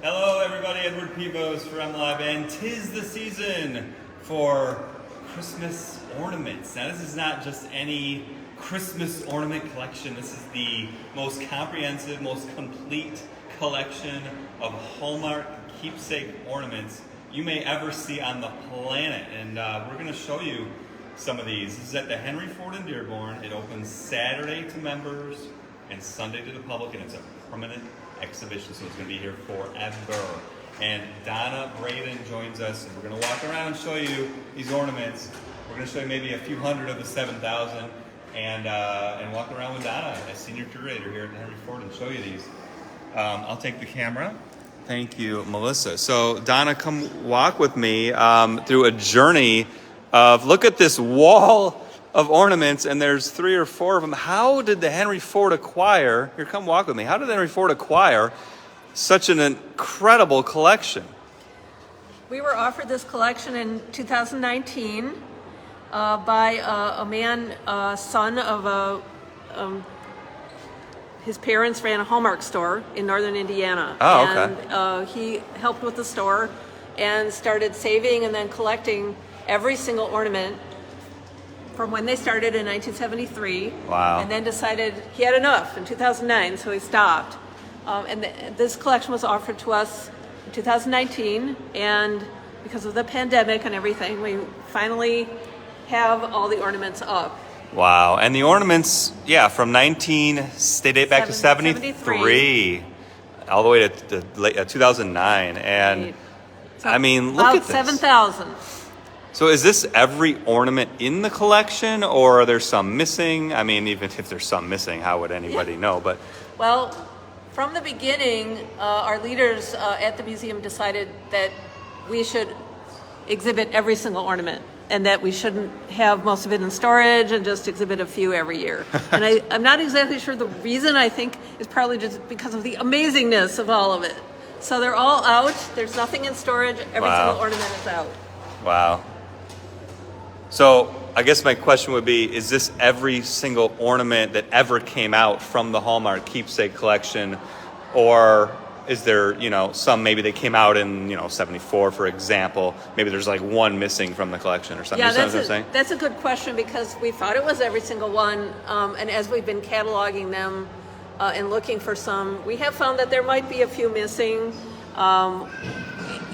Hello everybody, Edward Pivos for MLive, and 'tis the season for Christmas ornaments. Now this is not just any Christmas ornament collection, this is the most comprehensive, most complete collection of Hallmark Keepsake ornaments you may ever see on the planet. And we're going to show you some of these. This is at the Henry Ford in Dearborn. It opens Saturday to members and Sunday to the public, and it's a permanent exhibition, so it's going to be here forever. And Donna Braden joins us, and we're going to walk around and show you these ornaments. We're going to show you maybe a few hundred of the 7,000, and walk around with Donna, as senior curator here at the Henry Ford, and show you these. I'll take the camera. Thank you, Melissa. So Donna, come walk with me through a journey of, look at this wall of ornaments, and there's 3 or 4 of them. How did the Henry Ford acquire, here, come walk with me. How did the Henry Ford acquire such an incredible collection? We were offered this collection in 2019 by a man, son of his parents ran a Hallmark store in northern Indiana. Oh, okay. And he helped with the store and started saving and then collecting every single ornament from when they started in 1973. Wow. And then decided he had enough in 2009, so he stopped. This collection was offered to us in 2019, and because of the pandemic and everything, we finally have all the ornaments up. Wow. And the ornaments, yeah, from they date back to 73, all the way to late 2009. And Right. So I mean, look about at this. 7,000. So is this every ornament in the collection, or are there some missing? I mean, even if there's some missing, how would anybody know? But Well, from the beginning, our leaders at the museum decided that we should exhibit every single ornament, and that we shouldn't have most of it in storage and just exhibit a few every year. And I'm not exactly sure the reason. I think is probably just because of the amazingness of all of it. So they're all out. There's nothing in storage. Every Wow. single ornament is out. wow. So I guess my question would be, is this every single ornament that ever came out from the Hallmark Keepsake collection? Or is there, some maybe they came out in, 74, for example. Maybe there's like one missing from the collection or something. Yeah, You know what I'm saying? that's a good question, because we thought it was every single one. And as we've been cataloging them and looking for some, we have found that there might be a few missing.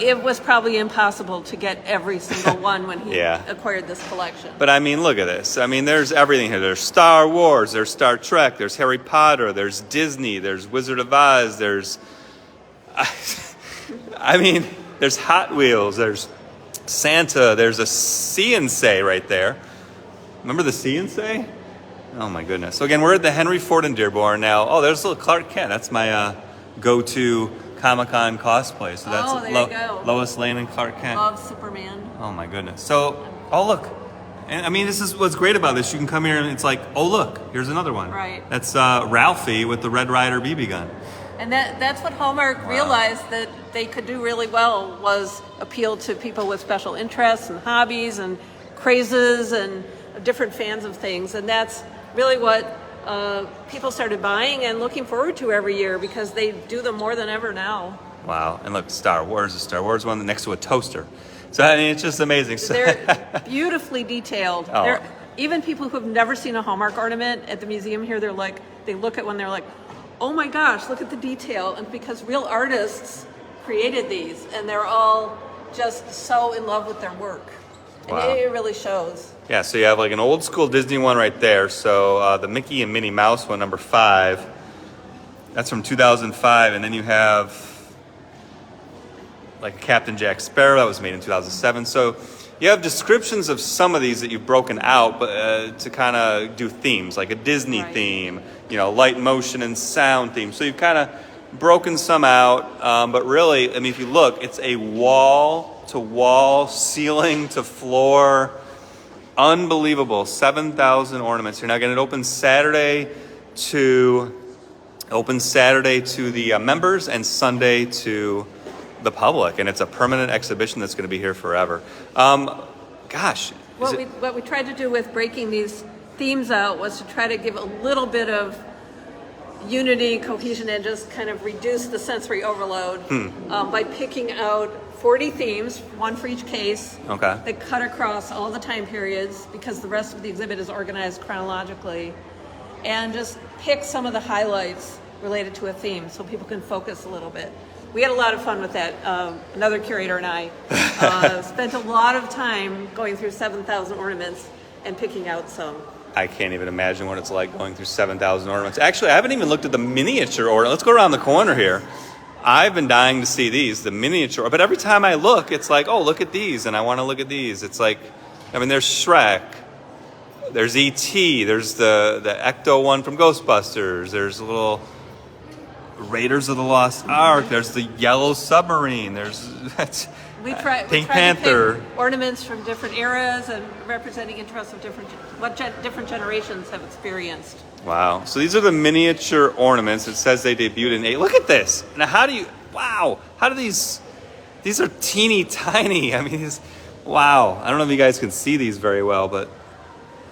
It was probably impossible to get every single one when he Yeah. acquired this collection. But I mean, look at this. I mean, there's everything here. There's Star Wars, there's Star Trek, there's Harry Potter, there's Disney, there's Wizard of Oz, there's... I mean, there's Hot Wheels, there's Santa, there's a See and Say right there. Remember the See and Say? Oh my goodness. So again, we're at the Henry Ford in Dearborn now. Oh, there's a little Clark Kent. That's my go-to Comic-Con cosplay. So that's Oh, there you go. Lois Lane and Clark Kent. Love Superman. Oh my goodness. So, oh look. And I mean, this is what's great about this. You can come here and it's like, oh look, here's another one. Right. That's Ralphie with the Red Ryder BB gun. And that's what Hallmark realized that they could do really well, was appeal to people with special interests and hobbies and crazes and different fans of things. And that's really what people started buying and looking forward to every year, because they do them more than ever now. Wow. And look, Star Wars, the Star Wars one next to a toaster. So I mean, it's just amazing. They're beautifully detailed. Oh. Even people who've never seen a Hallmark ornament at the museum here, they look at one, they're like, oh my gosh, look at the detail. And because real artists created these, and they're all just so in love with their work. And Wow. it really shows. Yeah, so you have like an old school Disney one right there. So the Mickey and Minnie Mouse one, number 5, that's from 2005. And then you have like Captain Jack Sparrow, that was made in 2007. So you have descriptions of some of these that you've broken out, but to kind of do themes, like a Disney Right. theme, light motion and sound theme. So you've kind of broken some out, but really, I mean, if you look, it's a wall-to-wall, ceiling-to-floor, unbelievable 7,000 ornaments. You're now going to open Saturday to the members and Sunday to the public, and it's a permanent exhibition that's going to be here forever. Gosh, What we tried to do with breaking these themes out was to try to give a little bit of unity, cohesion, and just kind of reduce the sensory overload by picking out 40 themes, one for each case, that cut across all the time periods because the rest of the exhibit is organized chronologically, and just pick some of the highlights related to a theme so people can focus a little bit. We had a lot of fun with that. Another curator and I spent a lot of time going through 7,000 ornaments and picking out some. I can't even imagine what it's like going through 7,000 ornaments. Actually, I haven't even looked at the miniature ornament. Let's go around the corner here. I've been dying to see these, the miniature. But every time I look, it's like, oh, look at these, and I want to look at these. It's like, I mean, there's Shrek, there's E.T., there's the Ecto one from Ghostbusters, there's a little Raiders of the Lost Ark, there's the Yellow Submarine, there's Pink Panther. To pick ornaments from different eras and representing interests of different generations have experienced. Wow. So these are the miniature ornaments. It says they debuted in 8. Look at this. Now how do these are teeny tiny. I mean, wow. I don't know if you guys can see these very well, but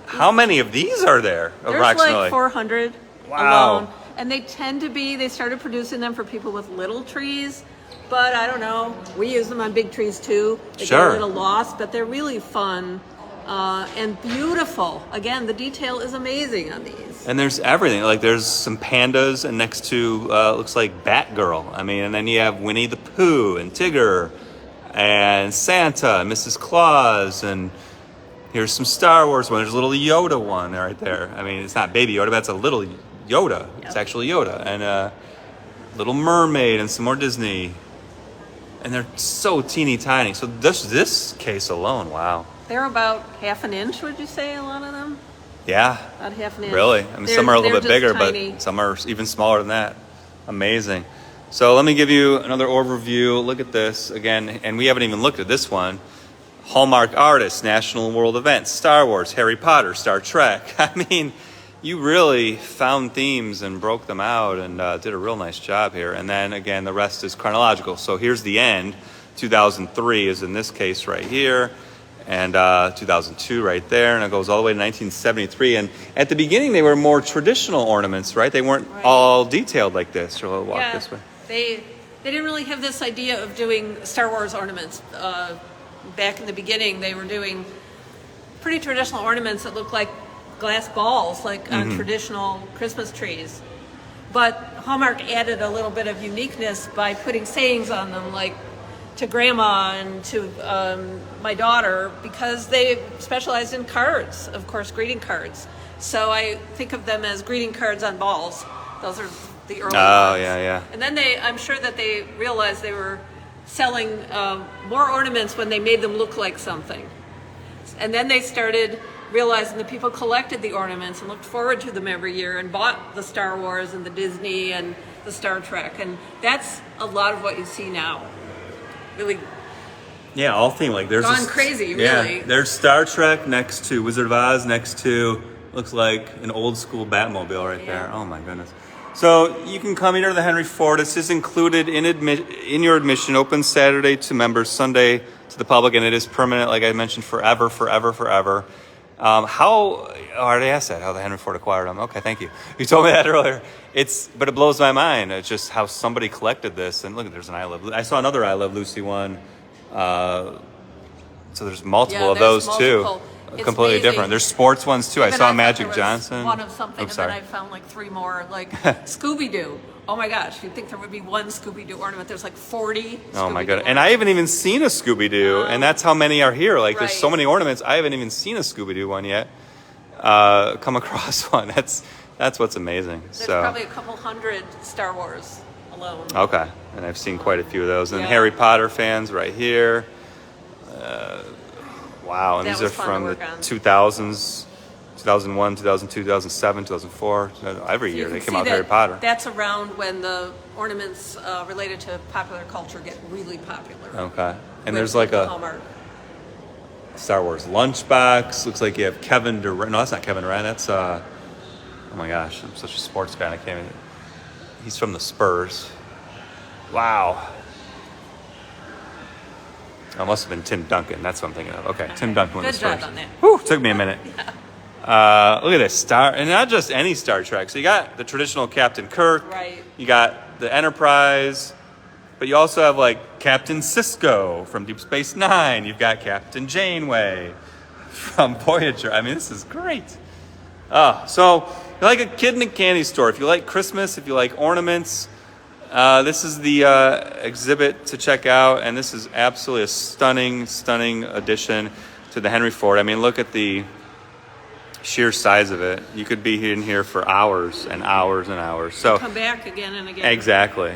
how many of these are there approximately? There's like 400 alone. And they started producing them for people with little trees, but I don't know. We use them on big trees too. They get a little lost, but they're really fun. And beautiful. Again, the detail is amazing on these. And there's everything. Like there's some pandas, and next to looks like Batgirl. I mean, and then you have Winnie the Pooh and Tigger and Santa and Mrs. Claus, and here's some Star Wars one. There's a little Yoda one right there. I mean, it's not Baby Yoda, but that's a little Yoda. Yep. It's actually Yoda. And Little Mermaid and some more Disney. And they're so teeny tiny. So this case alone, wow. They're about half an inch, would you say, a lot of them? Yeah. About half an inch. Really? I mean, some are a little bit bigger, tiny. But some are even smaller than that. Amazing. So let me give you another overview. Look at this again, and we haven't even looked at this one. Hallmark artists, national world events, Star Wars, Harry Potter, Star Trek. I mean, you really found themes and broke them out and did a real nice job here. And then again, the rest is chronological. So here's the end. 2003 is in this case right here. And 2002 right there, and it goes all the way to 1973. And at the beginning, they were more traditional ornaments, right? They weren't all detailed like this. So we'll walk this way. They didn't really have this idea of doing Star Wars ornaments. Back in the beginning, they were doing pretty traditional ornaments that looked like glass balls, like on traditional Christmas trees. But Hallmark added a little bit of uniqueness by putting sayings on them, like to Grandma and to my daughter, because they specialized in cards, of course, greeting cards. So I think of them as greeting cards on balls. Those are the early ones. Oh, yeah. And then I'm sure that they realized they were selling more ornaments when they made them look like something. And then they started realizing that people collected the ornaments and looked forward to them every year and bought the Star Wars and the Disney and the Star Trek. And that's a lot of what you see now. Really, yeah, all theme like there's gone crazy. Really, yeah. There's Star Trek next to Wizard of Oz, next to looks like an old school Batmobile right there. Oh my goodness! So you can come here to the Henry Ford. This is included in your admission. Open Saturday to members, Sunday to the public, and it is permanent, like I mentioned, forever. How already asked that? How the Henry Ford acquired them? Okay, thank you. You told me that earlier. But it blows my mind. It's just how somebody collected this. And look, there's an I saw another I Love Lucy one. So there's multiple of those too. Completely amazing. Different. There's sports ones too. Even I saw Magic Johnson. One of something, and then I found like 3 more, like Scooby Doo. Oh my gosh, you'd think there would be one Scooby Doo ornament. There's like 40. Oh my god! And I haven't even seen a Scooby Doo, and that's how many are here. Like there's so many ornaments. I haven't even seen a Scooby Doo one yet. Come across one. That's what's amazing. There's probably a couple hundred Star Wars alone. Okay, and I've seen quite a few of those. And Harry Potter fans right here. Wow, and these are from the 2000s, 2001, 2002, 2007, 2004. Every year they come out with Harry Potter. That's around when the ornaments related to popular culture get really popular. Okay, and there's like a Hallmark. Star Wars lunchbox. Looks like you have Kevin Durant. No, that's not Kevin Durant. That's oh my gosh, I'm such a sports guy. I can't even. He's from the Spurs. Wow. It must have been Tim Duncan. That's what I'm thinking of. Okay, Tim Duncan with the Spurs. Good job on that. Whew, took me a minute. Look at this Star, and not just any Star Trek. So you got the traditional Captain Kirk. Right. You got the Enterprise, but you also have like Captain Sisko from Deep Space Nine. You've got Captain Janeway from Voyager. I mean, this is great. So you're like a kid in a candy store. If you like Christmas, if you like ornaments, this is the exhibit to check out, and this is absolutely a stunning addition to the Henry Ford. I mean, look at the sheer size of it. You could be in here for hours and hours and hours. So Come back again and again. exactly.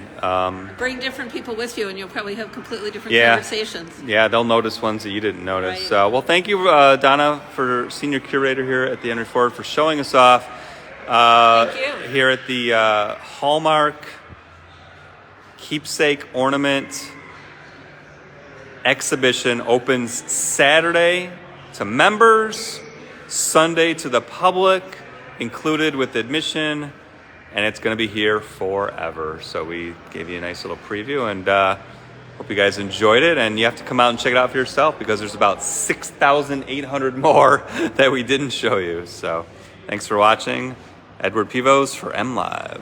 Bring different people with you, and you'll probably have completely different Yeah. conversations. Yeah, they'll notice ones that you didn't notice. Right. Well, thank you, Donna, for senior curator here at the Henry Ford, for showing us off Thank you. here at the Hallmark Keepsake Ornament exhibition. Opens Saturday to members, Sunday to the public, included with admission, and it's going to be here forever. So we gave you a nice little preview, and hope you guys enjoyed it. And you have to come out and check it out for yourself, because there's about 6,800 more that we didn't show you. So thanks for watching. Edward Pivos for MLive.